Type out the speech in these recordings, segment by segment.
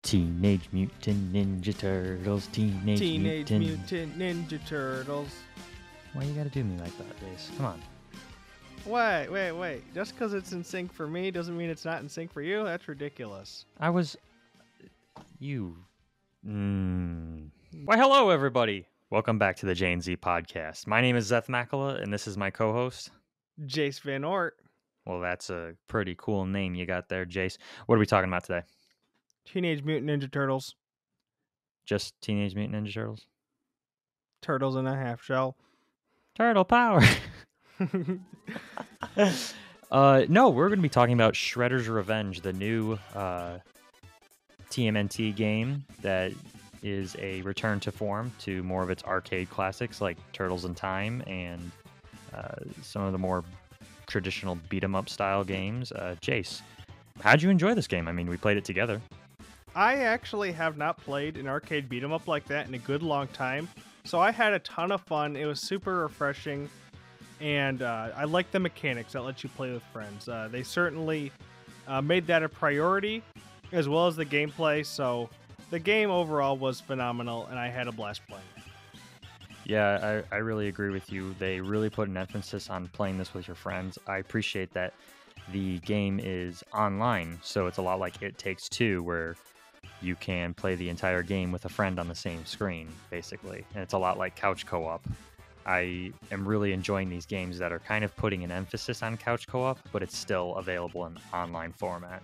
Teenage Mutant Ninja Turtles, Teenage Mutant Ninja Turtles. Why you gotta do me like that, Jace? Come on. Wait. Just because it's in sync for me doesn't mean it's not in sync for you? That's ridiculous. You... Why, hello, everybody. Welcome back to the J&Z podcast. My name is Zeth Makala, and this is my co-host, Jace Van Ort. Well, that's a pretty cool name you got there, Jace. What are we talking about today? Teenage Mutant Ninja Turtles. Just Teenage Mutant Ninja Turtles? Turtles in a half shell. Turtle power! No, we're going to be talking about Shredder's Revenge, the new TMNT game that is a return to form to more of its arcade classics like Turtles in Time and some of the more traditional beat-em-up style games. Jace, how'd you enjoy this game? I mean, we played it together. I actually have not played an arcade beat 'em up like that in a good long time, so I had a ton of fun. It was super refreshing, and I like the mechanics that let you play with friends. They certainly made that a priority, as well as the gameplay, so the game overall was phenomenal, and I had a blast playing it. Yeah, I really agree with you. They really put an emphasis on playing this with your friends. I appreciate that the game is online, so it's a lot like It Takes Two, where you can play the entire game with a friend on the same screen, basically. And it's a lot like couch co-op. I am really enjoying these games that are kind of putting an emphasis on couch co-op, but it's still available in online format.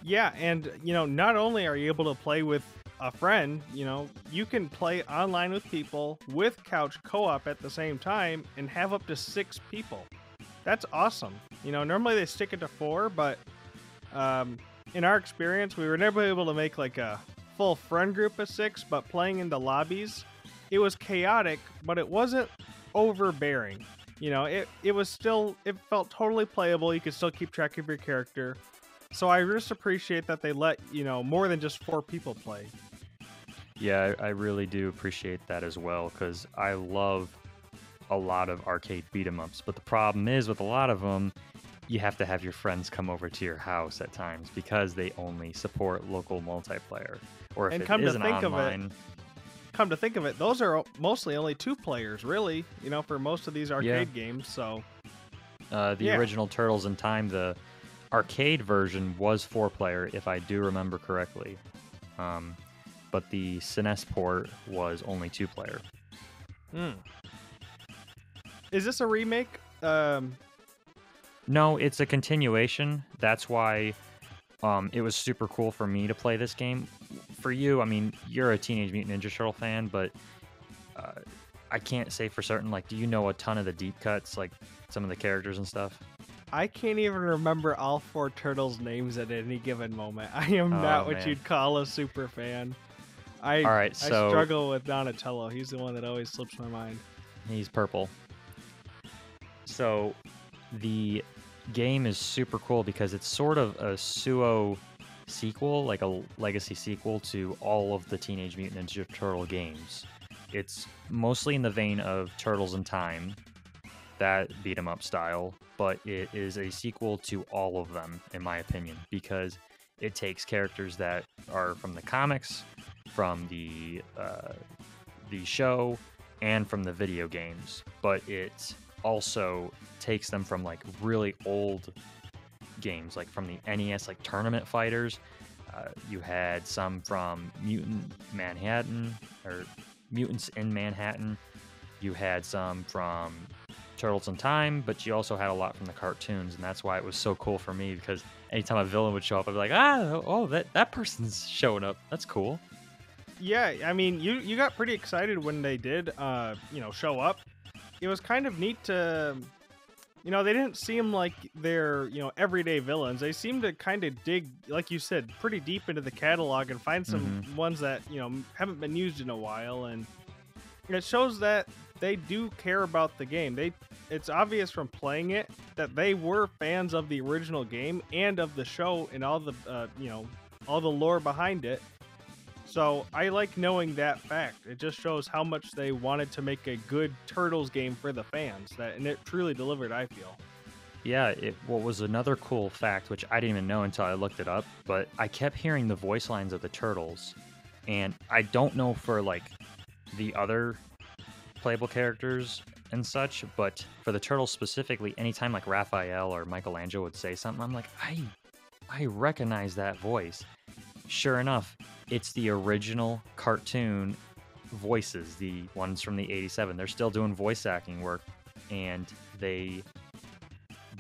Yeah, and, not only are you able to play with a friend, you can play online with people with couch co-op at the same time and have up to 6 people. That's awesome. Normally they stick it to 4, but in our experience, we were never able to make like a full friend group of 6, but playing in the lobbies, it was chaotic, but it wasn't overbearing. It felt totally playable. You could still keep track of your character. So I just appreciate that they let, more than just 4 people play. Yeah, I really do appreciate that as well, because I love a lot of arcade beat-em-ups. But the problem is, with a lot of them, you have to have your friends come over to your house at times because they only support local multiplayer. Or if it isn't online... Come to think of it, those are mostly only 2 players, really, for most of these arcade games, so... The original Turtles in Time, the arcade version was 4-player, if I do remember correctly. But the SNES port was only 2-player. Is this a remake? No, it's a continuation. That's why it was super cool for me to play this game. For you, I mean, you're a Teenage Mutant Ninja Turtle fan, but I can't say for certain, like, do you know a ton of the deep cuts, like some of the characters and stuff? I can't even remember all 4 Turtles' names at any given moment. I am not what you'd call a super fan. I struggle with Donatello. He's the one that always slips my mind. He's purple. So the game is super cool because it's sort of a pseudo sequel, like a legacy sequel to all of the Teenage Mutant Ninja Turtle games. It's mostly in the vein of Turtles in Time, that beat 'em up style, but it is a sequel to all of them, in my opinion, because it takes characters that are from the comics, from the show, and from the video games, but it also takes them from like really old games, like from the NES, like Tournament Fighters. You had some from Mutants in Manhattan. You had some from Turtles in Time, but you also had a lot from the cartoons, and that's why it was so cool for me, because anytime a villain would show up, I'd be like, that person's showing up. That's cool. Yeah, I mean, you got pretty excited when they did, show up. It was kind of neat to, they didn't seem like they're, everyday villains. They seemed to kind of dig, like you said, pretty deep into the catalog and find some ones that, haven't been used in a while. And it shows that they do care about the game. It's obvious from playing it that they were fans of the original game and of the show and all the, all the lore behind it. So I like knowing that fact. It just shows how much they wanted to make a good Turtles game for the fans, and it truly delivered, I feel. Yeah, what was another cool fact, which I didn't even know until I looked it up, but I kept hearing the voice lines of the turtles, and I don't know for like the other playable characters and such, but for the turtles specifically, anytime like Raphael or Michelangelo would say something, I'm like, I recognize that voice. Sure enough, it's the original cartoon voices, the ones from the 87. They're still doing voice acting work, and they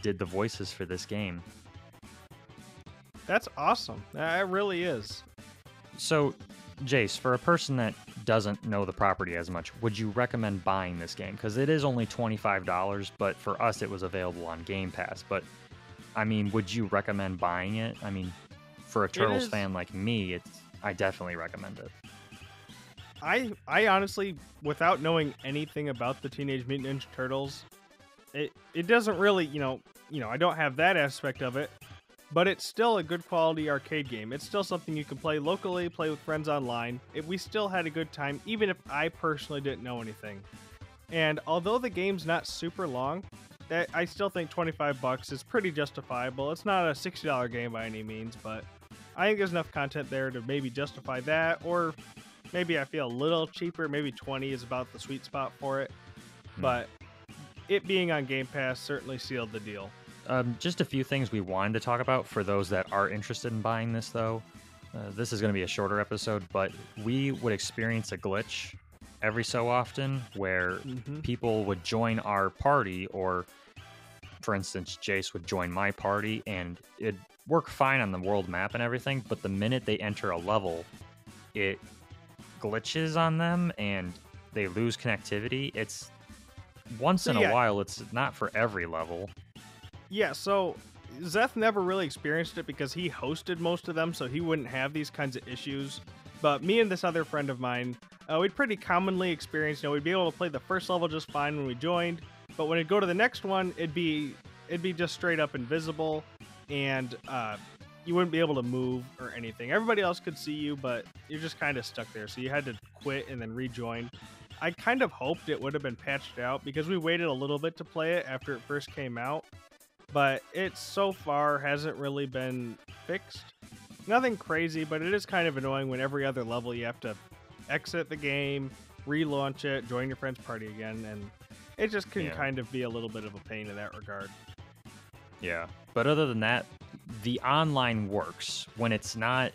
did the voices for this game. That's awesome. That really is. So, Jace, for a person that doesn't know the property as much, would you recommend buying this game? Because it is only $25, but for us, it was available on Game Pass. But, I mean, would you recommend buying it? I mean, for a Turtles fan like me, I definitely recommend it. I honestly, without knowing anything about the Teenage Mutant Ninja Turtles, it doesn't really, I don't have that aspect of it, but it's still a good quality arcade game. It's still something you can play locally, play with friends online. We still had a good time, even if I personally didn't know anything. And although the game's not super long, I still think $25 is pretty justifiable. It's not a $60 game by any means, but I think there's enough content there to maybe justify that, or maybe I feel a little cheaper. Maybe 20 is about the sweet spot for it. But it being on Game Pass certainly sealed the deal. Just a few things we wanted to talk about for those that are interested in buying this, though. This is going to be a shorter episode, but we would experience a glitch every so often where people would join our party, or, for instance, Jace would join my party, and it'd work fine on the world map and everything, but the minute they enter a level, it glitches on them and they lose connectivity. It's once in a while. It's not for every level. Yeah, so Zeth never really experienced it because he hosted most of them, so he wouldn't have these kinds of issues. But me and this other friend of mine, we'd pretty commonly experience, we'd be able to play the first level just fine when we joined, but when it'd go to the next one, it'd be just straight up invisible, and you wouldn't be able to move or anything. Everybody else could see you, but you're just kind of stuck there, so you had to quit and then rejoin. I kind of hoped it would have been patched out because we waited a little bit to play it after it first came out, but it so far hasn't really been fixed. Nothing crazy, but it is kind of annoying when every other level you have to exit the game, relaunch it, join your friend's party again, and it just can kind of be a little bit of a pain in that regard. Yeah, but other than that, the online works. When it's not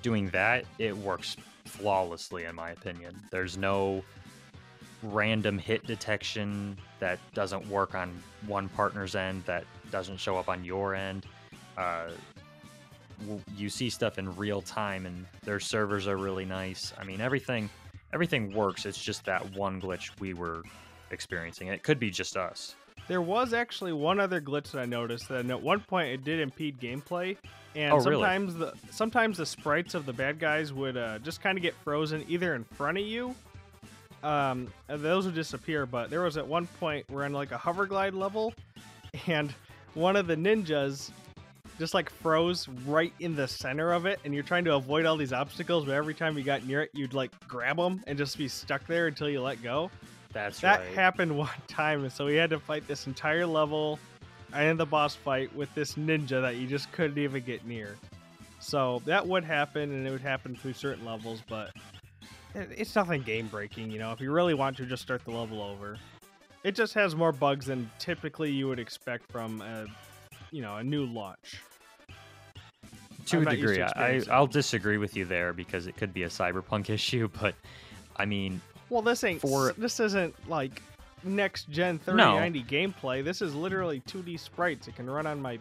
doing that, it works flawlessly, in my opinion. There's no random hit detection that doesn't work on one partner's end that doesn't show up on your end. You see stuff in real time, and their servers are really nice. I mean, everything works. It's just that one glitch we were experiencing. It could be just us. There was actually one other glitch that I noticed, that at one point it did impede gameplay, and sometimes the sprites of the bad guys would just kind of get frozen either in front of you. Those would disappear, but there was at one point we're in like a hover glide level, and one of the ninjas just like froze right in the center of it, and you're trying to avoid all these obstacles, but every time you got near it, you'd like grab them and just be stuck there until you let go. That happened one time, and so we had to fight this entire level and the boss fight with this ninja that you just couldn't even get near. So that would happen, and it would happen through certain levels, but it's nothing game-breaking, If you really want to, just start the level over. It just has more bugs than typically you would expect from a new launch. To a degree, I'll disagree with you there because it could be a Cyberpunk issue, but I mean... Well, this isn't like next-gen 3090 gameplay. This is literally 2D sprites. It can run on my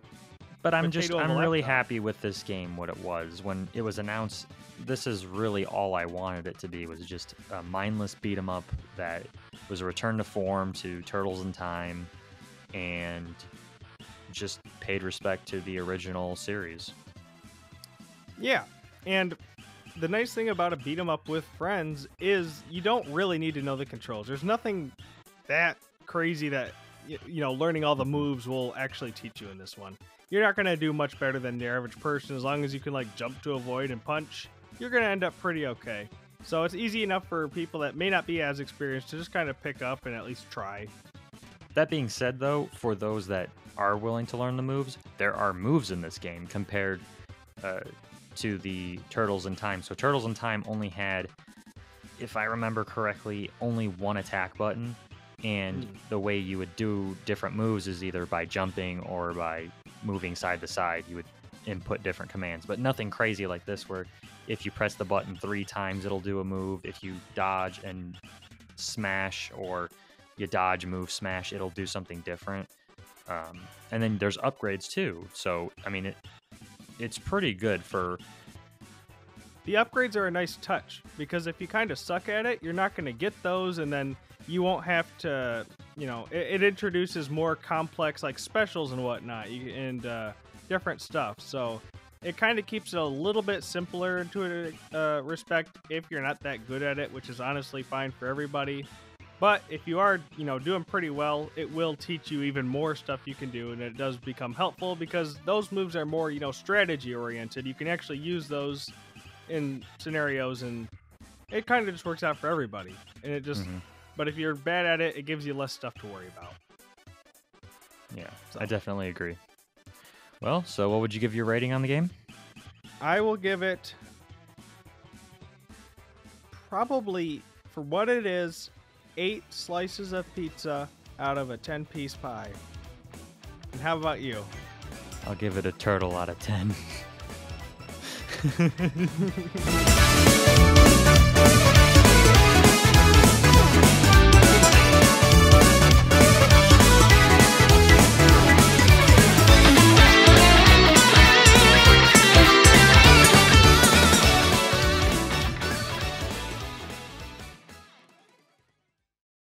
But I'm really happy with this game, what it was. When it was announced, this is really all I wanted it to be, was just a mindless beat-em-up that was a return to form to Turtles in Time, and just paid respect to the original series. Yeah, and the nice thing about a beat 'em up with friends is you don't really need to know the controls. There's nothing that crazy that learning all the moves will actually teach you in this one. You're not going to do much better than the average person. As long as you can like jump to avoid and punch, you're going to end up pretty okay. So it's easy enough for people that may not be as experienced to just kind of pick up and at least try. That being said, though, for those that are willing to learn the moves, there are moves in this game compared to the Turtles in Time. So Turtles in Time only had, if I remember correctly, only one attack button, and the way you would do different moves is either by jumping or by moving side to side. You would input different commands, but nothing crazy like this where if you press the button 3 times, it'll do a move. If you dodge and smash, or you dodge, move, smash, it'll do something different. And then there's upgrades too. So, I mean, it's pretty good for... The upgrades are a nice touch, because if you kind of suck at it, you're not going to get those, and then you won't have to, you know, it introduces more complex, like, specials and whatnot, and different stuff. So it kind of keeps it a little bit simpler to respect if you're not that good at it, which is honestly fine for everybody. But if you are, you know, doing pretty well, it will teach you even more stuff you can do, and it does become helpful because those moves are more, you know, strategy oriented. You can actually use those in scenarios, and it kind of just works out for everybody. And it just, but if you're bad at it, it gives you less stuff to worry about. Yeah, so. I definitely agree. Well, so what would you give your rating on the game? I will give it probably, for what it is, 8 slices of pizza out of a 10-piece pie. And how about you? I'll give it a turtle out of 10.